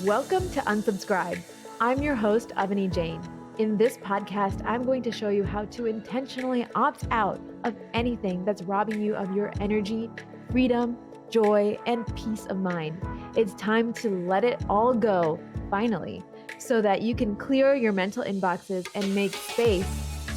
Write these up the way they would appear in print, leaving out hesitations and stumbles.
Welcome to Unsubscribe. I'm your host, Avani Jain. In this podcast, I'm going to show you how to intentionally opt out of anything that's robbing you of your energy, freedom, joy, and peace of mind. It's time to let it all go, finally, so that you can clear your mental inboxes and make space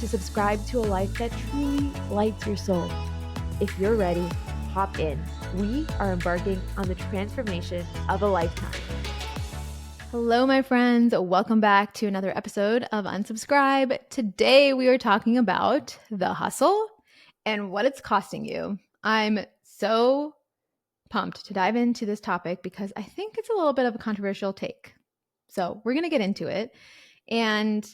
to subscribe to a life that truly lights your soul. If you're ready, hop in. We are embarking on the transformation of a lifetime. Hello, my friends. Welcome back to another episode of Unsubscribe. Today, we are talking about the hustle and what it's costing you. I'm so pumped to dive into this topic because I think it's a little bit of a controversial take. So we're going to get into it. And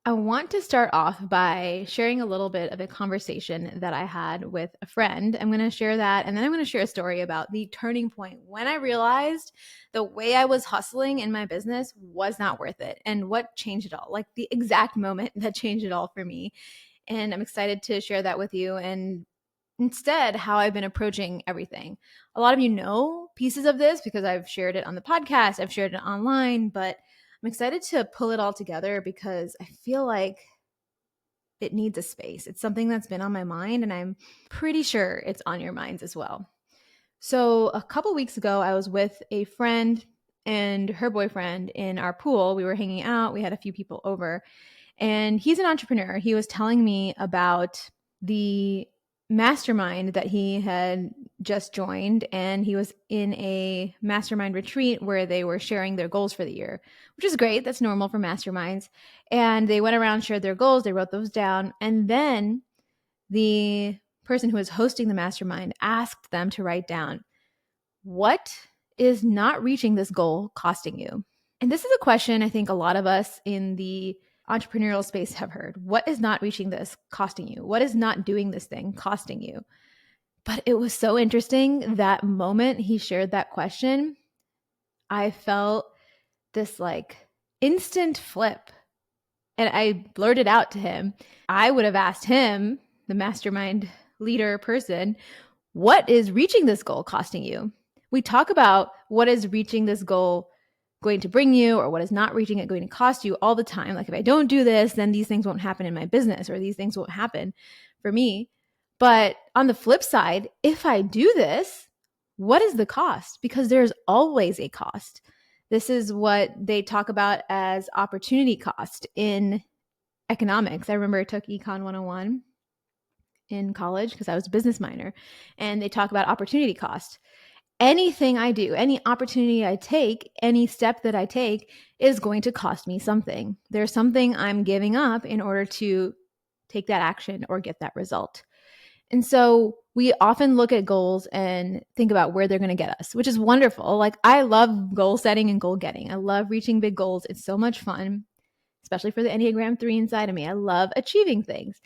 I want to start off by sharing a little bit of a conversation that I had with a friend. I'm going to share that, and then I'm going to share a story about the turning point when I realized the way I was hustling in my business was not worth it and what changed it all, like the exact moment that changed it all for me. And I'm excited to share that with you and instead how I've been approaching everything. A lot of you know pieces of this because I've shared it on the podcast, I've shared it online, but I'm excited to pull it all together because I feel like it needs a space. It's something that's been on my mind, and I'm pretty sure it's on your minds as well. So a couple weeks ago, I was with a friend and her boyfriend in our pool. We were hanging out. We had a few people over, and he's an entrepreneur. He was telling me about the mastermind that he had just joined, and he was in a mastermind retreat where they were sharing their goals for the year, which is great. That's normal for masterminds. And they went around, shared their goals, they wrote those down, and then the person who was hosting the mastermind asked them to write down, what is not reaching this goal costing you? And this is a question I think a lot of us in the entrepreneurial space have heard. What is not reaching this costing you? What is not doing this thing costing you? But it was so interesting that moment he shared that question, I felt this like instant flip. And I blurted out to him. I would have asked him, the mastermind leader person, what is reaching this goal costing you? We talk about what is reaching this goal going to bring you or what is not reaching it going to cost you all the time. Like if I don't do this, then these things won't happen in my business or these things won't happen for me. But on the flip side, if I do this, what is the cost? Because there's always a cost. This is what they talk about as opportunity cost in economics. I remember I took Econ 101 in college because I was a business minor, and they talk about opportunity cost. Anything I do, any opportunity I take, any step that I take is going to cost me something. There's something I'm giving up in order to take that action or get that result. And so we often look at goals and think about where they're going to get us, which is wonderful. Like I love goal setting and goal getting. I love reaching big goals. It's so much fun, especially for the Enneagram 3 inside of me. I love achieving things.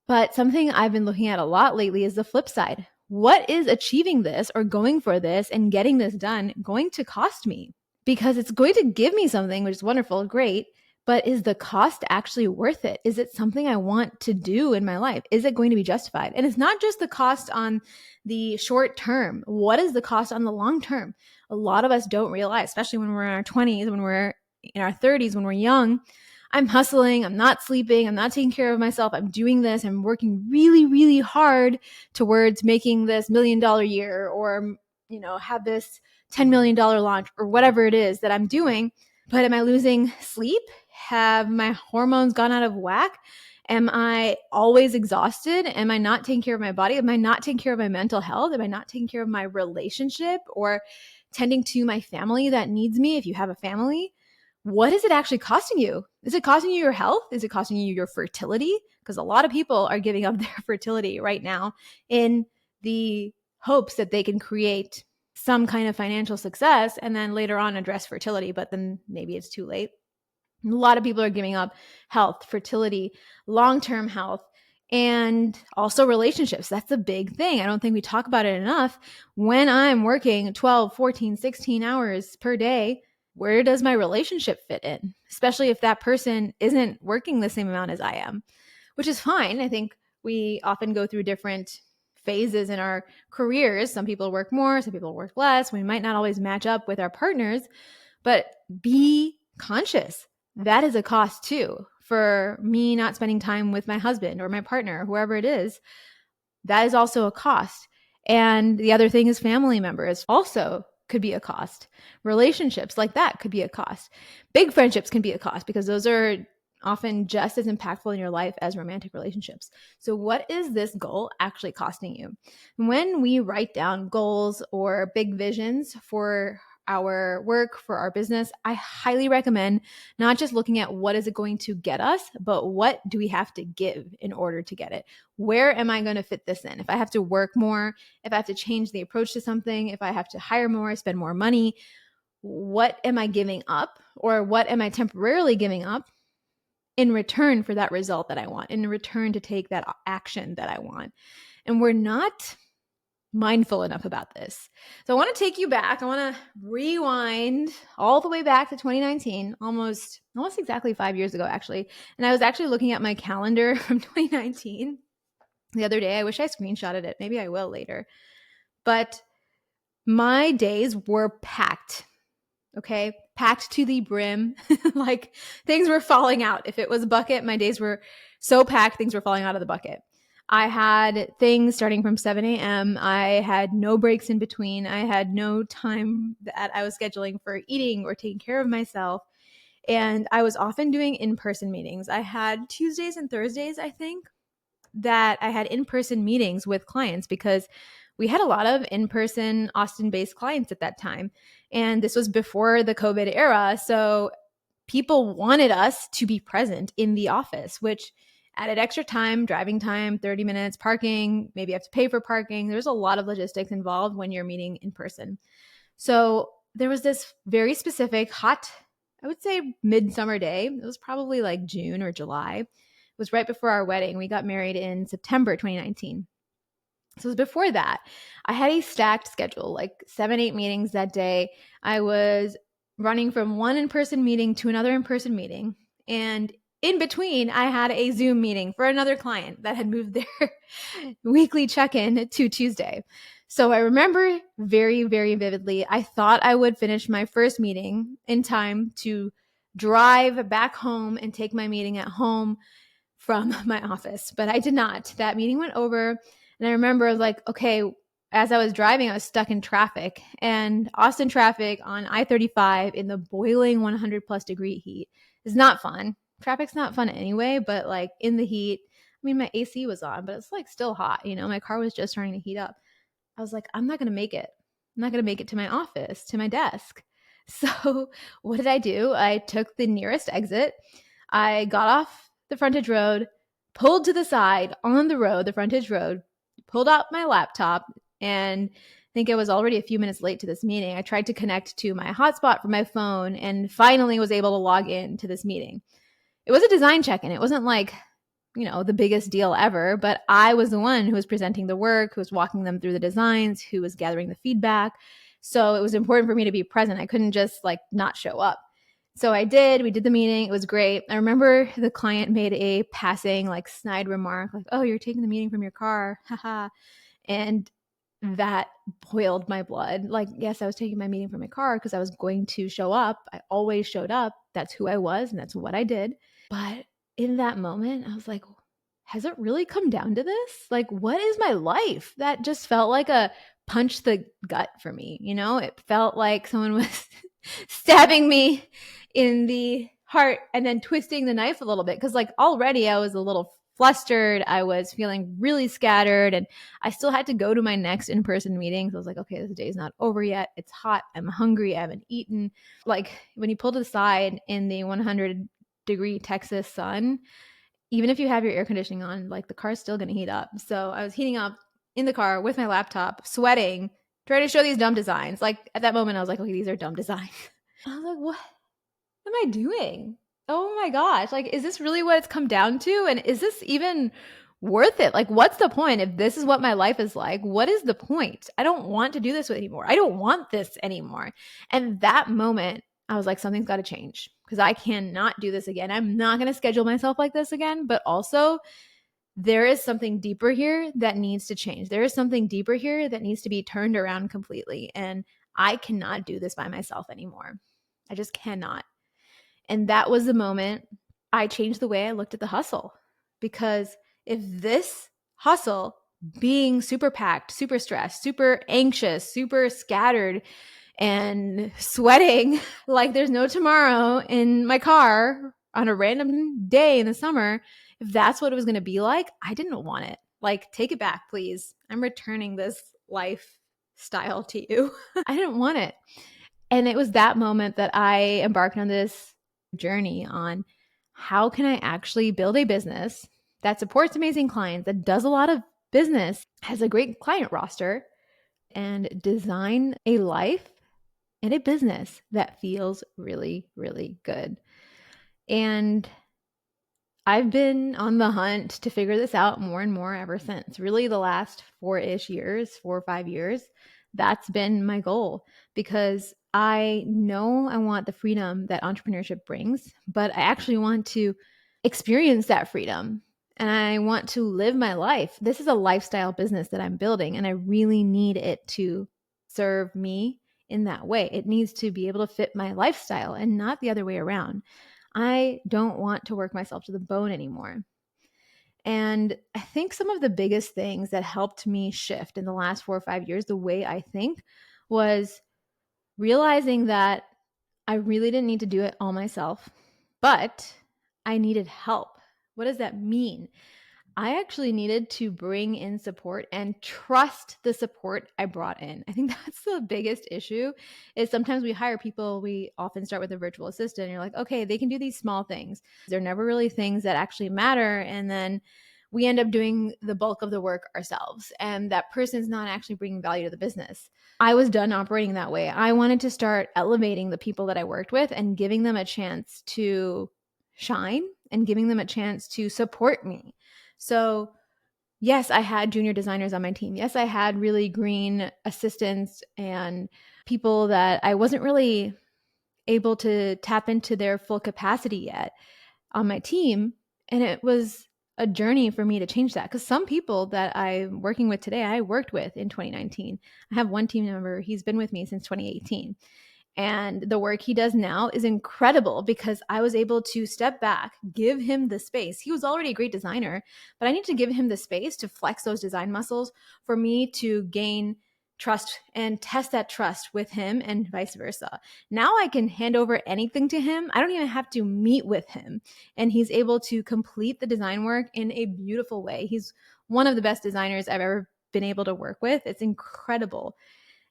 But something I've been looking at a lot lately is the flip side. What is achieving this or going for this and getting this done going to cost me? Because it's going to give me something, which is wonderful, great, but is the cost actually worth it? Is it something I want to do in my life? Is it going to be justified? And it's not just the cost on the short term. What is the cost on the long term? A lot of us don't realize, especially when we're in our 20s, when we're in our 30s, when we're young. I'm hustling, I'm not sleeping, I'm not taking care of myself, I'm doing this, I'm working really, really hard towards making this $1 million year or, have this $10 million launch or whatever it is that I'm doing. But am I losing sleep? Have my hormones gone out of whack? Am I always exhausted? Am I not taking care of my body? Am I not taking care of my mental health? Am I not taking care of my relationship or tending to my family that needs me if you have a family? What is it actually costing you? Is it costing you your health? Is it costing you your fertility? Because a lot of people are giving up their fertility right now in the hopes that they can create some kind of financial success and then later on address fertility, but then maybe it's too late. A lot of people are giving up health, fertility, long-term health, and also relationships. That's a big thing. I don't think we talk about it enough. When I'm working 12, 14, 16 hours per day, where does my relationship fit in? Especially if that person isn't working the same amount as I am, which is fine. I think we often go through different phases in our careers. Some people work more, some people work less. We might not always match up with our partners, But be conscious. That is a cost too. For me not spending time with my husband or my partner, whoever it is, that is also a cost. And the other thing is family members also could be a cost. Relationships like that could be a cost. Big friendships can be a cost because those are often just as impactful in your life as romantic relationships. So, what is this goal actually costing you? When we write down goals or big visions for our work, for our business, I highly recommend not just looking at what is it going to get us, but what do we have to give in order to get it? Where am I going to fit this in? If I have to work more, if I have to change the approach to something, if I have to hire more, spend more money, what am I giving up or what am I temporarily giving up in return for that result that I want, in return to take that action that I want? And we're not mindful enough about this. So I want to take you back. I want to rewind all the way back to 2019, almost exactly 5 years ago, actually. And I was actually looking at my calendar from 2019 the other day. I wish I screenshotted it. Maybe I will later. But my days were packed. Okay. Packed to the brim. Like things were falling out. If it was a bucket, my days were so packed, things were falling out of the bucket. I had things starting from 7 a.m. I had no breaks in between. I had no time that I was scheduling for eating or taking care of myself. And I was often doing in-person meetings. I had Tuesdays and Thursdays, I think, that I had in-person meetings with clients because we had a lot of in-person Austin-based clients at that time. And this was before the COVID era. So people wanted us to be present in the office, which added extra time, driving time, 30 minutes, parking, maybe you have to pay for parking. There's a lot of logistics involved when you're meeting in person. So there was this very specific hot, I would say midsummer day. It was probably like June or July. It was right before our wedding. We got married in September 2019. So it was before that. I had a stacked schedule, like 7, 8 meetings that day. I was running from one in-person meeting to another in-person meeting. And in between, I had a Zoom meeting for another client that had moved their weekly check-in to Tuesday. So I remember very, very vividly, I thought I would finish my first meeting in time to drive back home and take my meeting at home from my office, but I did not. That meeting went over. And I remember I was like, okay, as I was driving, I was stuck in traffic, and Austin traffic on I-35 in the boiling 100 plus degree heat is not fun. Traffic's not fun anyway, but like in the heat, I mean, my AC was on, but it's like still hot. You know, my car was just starting to heat up. I was like, I'm not going to make it. I'm not going to make it to my office, to my desk. So what did I do? I took the nearest exit. I got off the frontage road, pulled to the side on the road, the frontage road, pulled out my laptop, and I think I was already a few minutes late to this meeting. I tried to connect to my hotspot from my phone and finally was able to log in to this meeting. It was a design check-in. It wasn't like, the biggest deal ever, but I was the one who was presenting the work, who was walking them through the designs, who was gathering the feedback. So it was important for me to be present. I couldn't just like not show up. So I did. We did the meeting. It was great. I remember the client made a passing, like snide remark, like, "Oh, you're taking the meeting from your car." Haha. And that boiled my blood. Like, yes, I was taking my meeting from my car because I was going to show up. I always showed up. That's who I was and that's what I did. But in that moment, I was like, has it really come down to this? Like, what is my life? That just felt like a punch the gut for me. It felt like someone was stabbing me in the heart and then twisting the knife a little bit. Cause like already I was a little flustered. I was feeling really scattered and I still had to go to my next in-person meeting. So I was like, okay, this day's not over yet. It's hot. I'm hungry. I haven't eaten. Like when you pull to the side in the 100-degree Texas sun, even if you have your air conditioning on, like the car's still going to heat up. So I was heating up in the car with my laptop, sweating, trying to show these dumb designs. Like at that moment, I was like, okay, these are dumb designs. I was like, what am I doing? Oh my gosh. Like, is this really what it's come down to? And is this even worth it? Like, what's the point? If this is what my life is like, what is the point? I don't want to do this anymore. I don't want this anymore. And that moment, I was like, something's got to change because I cannot do this again. I'm not going to schedule myself like this again. But also, there is something deeper here that needs to change. There is something deeper here that needs to be turned around completely. And I cannot do this by myself anymore. I just cannot. And that was the moment I changed the way I looked at the hustle. Because if this hustle, being super packed, super stressed, super anxious, super scattered, and sweating like there's no tomorrow in my car on a random day in the summer, if that's what it was going to be like, I didn't want it. Like, take it back, please. I'm returning this lifestyle to you. I didn't want it. And it was that moment that I embarked on this journey on how can I actually build a business that supports amazing clients, that does a lot of business, has a great client roster, and design a life and a business that feels really, really good. And I've been on the hunt to figure this out more and more ever since. Really, the last 4 or 5 years, that's been my goal, because I know I want the freedom that entrepreneurship brings, but I actually want to experience that freedom and I want to live my life. This is a lifestyle business that I'm building, and I really need it to serve me in that way. It needs to be able to fit my lifestyle and not the other way around. I don't want to work myself to the bone anymore. And I think some of the biggest things that helped me shift in the last 4 or 5 years, the way I think, was realizing that I really didn't need to do it all myself, but I needed help. What does that mean? I actually needed to bring in support and trust the support I brought in. I think that's the biggest issue. Is sometimes we hire people, we often start with a virtual assistant, and you're like, okay, they can do these small things. They're never really things that actually matter. And then we end up doing the bulk of the work ourselves. And that person's not actually bringing value to the business. I was done operating that way. I wanted to start elevating the people that I worked with and giving them a chance to shine and giving them a chance to support me. So, yes, I had junior designers on my team. Yes, I had really green assistants and people that I wasn't really able to tap into their full capacity yet on my team. And it was a journey for me to change that, because some people that I'm working with today, I worked with in 2019. I have one team member, he's been with me since 2018. And the work he does now is incredible because I was able to step back, give him the space. He was already a great designer, but I need to give him the space to flex those design muscles for me to gain trust and test that trust with him and vice versa. Now I can hand over anything to him. I don't even have to meet with him. And he's able to complete the design work in a beautiful way. He's one of the best designers I've ever been able to work with. It's incredible.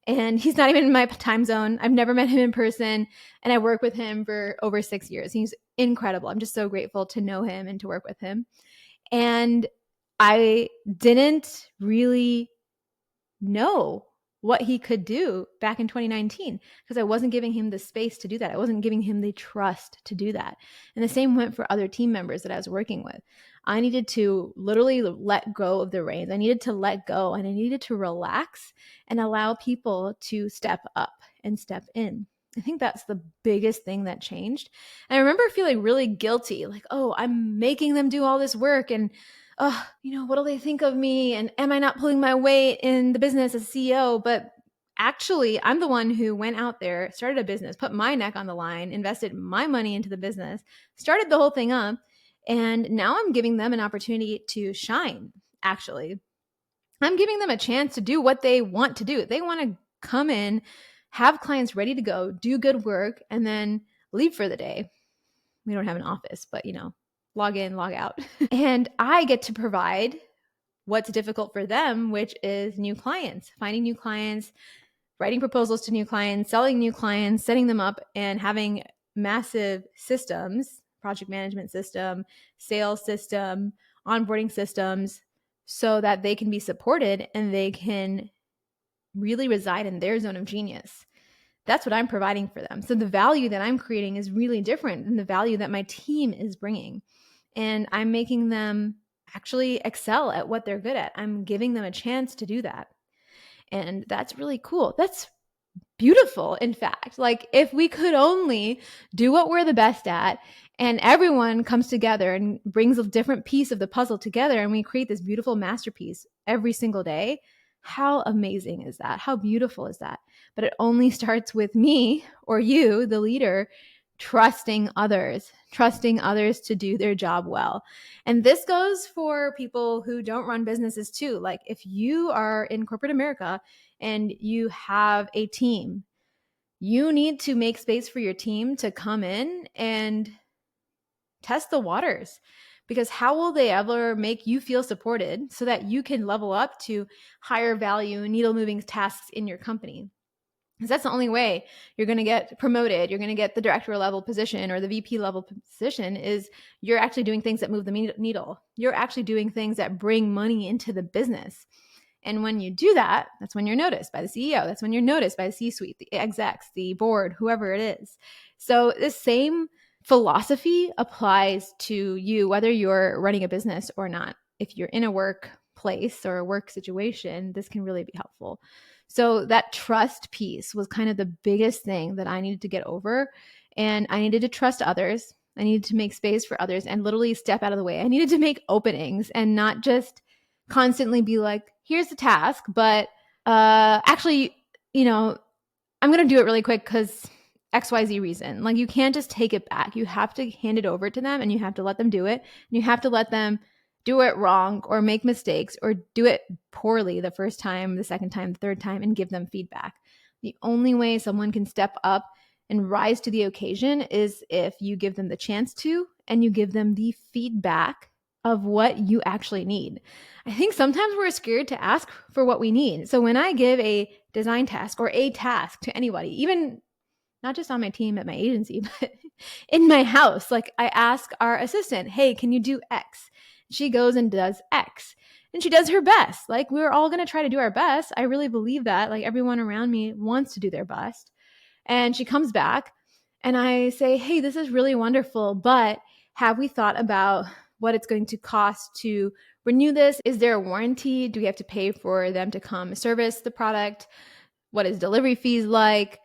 And he's not even in my time zone. I've never met him in person. And I worked with him for over 6 years. He's incredible. I'm just so grateful to know him and to work with him. And I didn't really know what he could do back in 2019 because I wasn't giving him the space to do that. I wasn't giving him the trust to do that. And the same went for other team members that I was working with. I needed to literally let go of the reins. I needed to let go and I needed to relax and allow people to step up and step in. I think that's the biggest thing that changed. And I remember feeling really guilty, like, oh, I'm making them do all this work and oh, what do they think of me? And am I not pulling my weight in the business as CEO? But actually, I'm the one who went out there, started a business, put my neck on the line, invested my money into the business, started the whole thing up. And now I'm giving them an opportunity to shine, actually. I'm giving them a chance to do what they want to do. They want to come in, have clients ready to go, do good work, and then leave for the day. We don't have an office, but log in, log out. And I get to provide what's difficult for them, which is new clients, finding new clients, writing proposals to new clients, selling new clients, setting them up, and having massive systems, project management system, sales system, onboarding systems, so that they can be supported and they can really reside in their zone of genius. That's what I'm providing for them. So the value that I'm creating is really different than the value that my team is bringing. And I'm making them actually excel at what they're good at. I'm giving them a chance to do that. And that's really cool. That's beautiful, in fact. Like, if we could only do what we're the best at and everyone comes together and brings a different piece of the puzzle together and we create this beautiful masterpiece every single day, How amazing is that? How beautiful is that? But it only starts with me or you, the leader, trusting others to do their job well. And this goes for people who don't run businesses too. Like if you are in corporate America and you have a team, you need to make space for your team to come in and test the waters, because how will they ever make you feel supported so that you can level up to higher value needle moving tasks in your company? Because that's the only way you're going to get promoted, you're going to get the director level position or the VP level position, is you're actually doing things that move the needle. You're actually doing things that bring money into the business. And when you do that, that's when you're noticed by the CEO. That's when you're noticed by the C-suite, the execs, the board, whoever it is. So the same philosophy applies to you, whether you're running a business or not. If you're in a workplace or a work situation, this can really be helpful. So that trust piece was kind of the biggest thing that I needed to get over. And I needed to trust others. I needed to make space for others and literally step out of the way. I needed to make openings and not just constantly be like, here's the task, but actually, I'm going to do it really quick because XYZ reason. Like you can't just take it back. You have to hand it over to them and you have to let them do it. And you have to let them do it wrong or make mistakes or do it poorly the first time, the second time, the third time, and give them feedback. The only way someone can step up and rise to the occasion is if you give them the chance to and you give them the feedback of what you actually need. I think sometimes we're scared to ask for what we need. So when I give a design task or a task to anybody, even not just on my team at my agency, but in my house, like I ask our assistant, hey, can you do X? She goes and does X and she does her best. Like we're all going to try to do our best. I really believe that. Like everyone around me wants to do their best. And she comes back and I say, hey, this is really wonderful, but have we thought about what it's going to cost to renew this? Is there a warranty? Do we have to pay for them to come service the product? What is delivery fees like?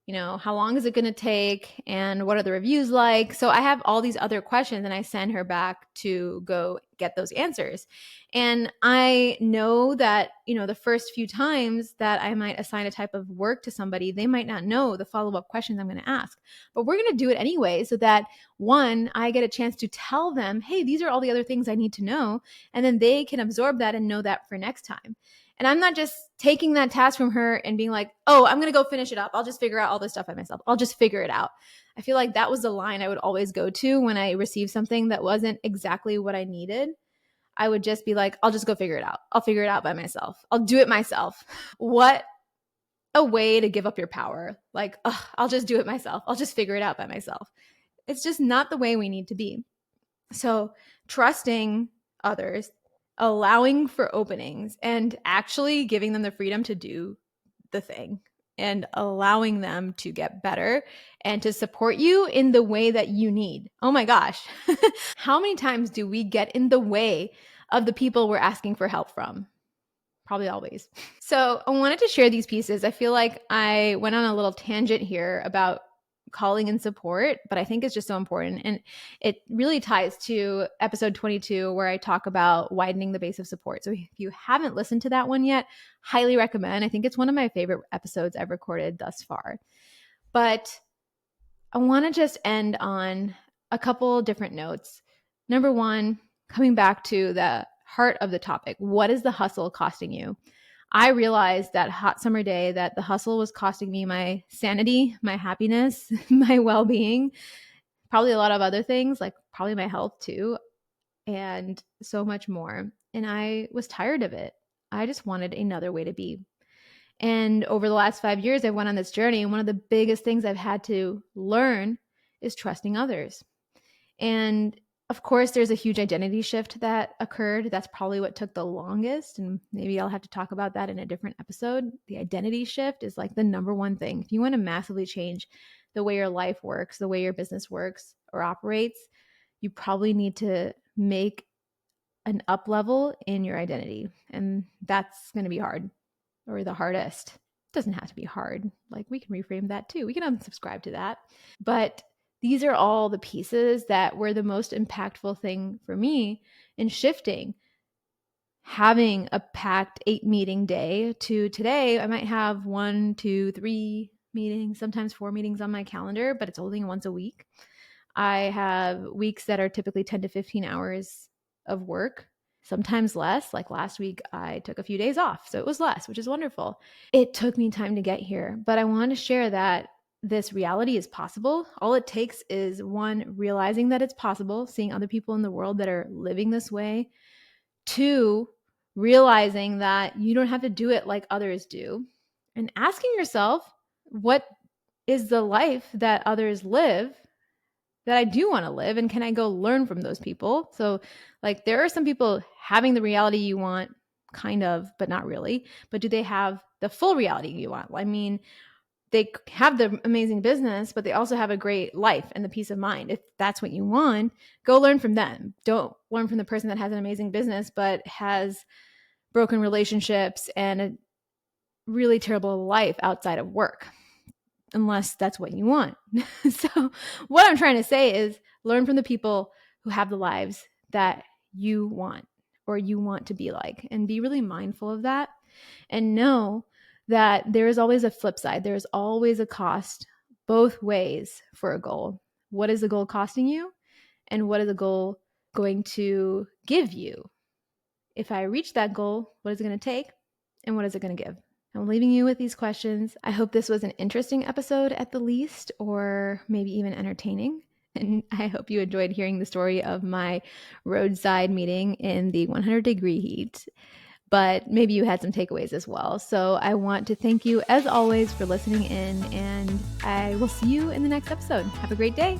How long is it going to take? And what are the reviews like? So I have all these other questions and I send her back to go get those answers. And I know that, the first few times that I might assign a type of work to somebody, they might not know the follow-up questions I'm going to ask, but we're going to do it anyway so that one, I get a chance to tell them, hey, these are all the other things I need to know. And then they can absorb that and know that for next time. And I'm not just taking that task from her and being like, oh, I'm going to go finish it up. I'll just figure out all this stuff by myself. I'll just figure it out. I feel like that was the line I would always go to when I received something that wasn't exactly what I needed. I would just be like, I'll just go figure it out. I'll figure it out by myself. I'll do it myself. What a way to give up your power. Like, I'll just do it myself. I'll just figure it out by myself. It's just not the way we need to be. So trusting others, allowing for openings, and actually giving them the freedom to do the thing and allowing them to get better and to support you in the way that you need. Oh my gosh. How many times do we get in the way of the people we're asking for help from? Probably always. So I wanted to share these pieces. I feel like I went on a little tangent here about calling in support, but I think it's just so important. And it really ties to episode 22, where I talk about widening the base of support. So if you haven't listened to that one yet, highly recommend. I think it's one of my favorite episodes I've recorded thus far. But I want to just end on a couple different notes. Number one, coming back to the heart of the topic, what is the hustle costing you? I realized that hot summer day that the hustle was costing me my sanity, my happiness, my well-being, probably a lot of other things, like probably my health too, and so much more. And I was tired of it. I just wanted another way to be. And over the last 5 years, I went on this journey. And one of the biggest things I've had to learn is trusting others. And of course, there's a huge identity shift that occurred. That's probably what took the longest. And maybe I'll have to talk about that in a different episode. The identity shift is like the number one thing. If you want to massively change the way your life works, the way your business works or operates, you probably need to make an up level in your identity. And that's going to be hard, or the hardest. It doesn't have to be hard. Like we can reframe that too. We can unsubscribe to that. But these are all the pieces that were the most impactful thing for me in shifting. having a packed 8-meeting day to today, I might have 1, 2, 3 meetings, sometimes 4 meetings on my calendar, but it's only once a week. I have weeks that are typically 10 to 15 hours of work, sometimes less. Like last week, I took a few days off, so it was less, which is wonderful. It took me time to get here, but I want to share that this reality is possible. All it takes is one, realizing that it's possible, seeing other people in the world that are living this way. Two, realizing that you don't have to do it like others do. And asking yourself, what is the life that others live that I do want to live? And can I go learn from those people? So, like, there are some people having the reality you want, kind of, but not really. But do they have the full reality you want? I mean, they have the amazing business, but they also have a great life and the peace of mind. If that's what you want, go learn from them. Don't learn from the person that has an amazing business, but has broken relationships and a really terrible life outside of work, unless that's what you want. So, what I'm trying to say is learn from the people who have the lives that you want or you want to be like, and be really mindful of that. And know that there is always a flip side. There's always a cost both ways for a goal. What is the goal costing you? And what is the goal going to give you? If I reach that goal, what is it going to take? And what is it going to give? I'm leaving you with these questions. I hope this was an interesting episode at the least, or maybe even entertaining. And I hope you enjoyed hearing the story of my roadside meeting in the 100-degree heat. But maybe you had some takeaways as well. So I want to thank you, as always, for listening in, and I will see you in the next episode. Have a great day.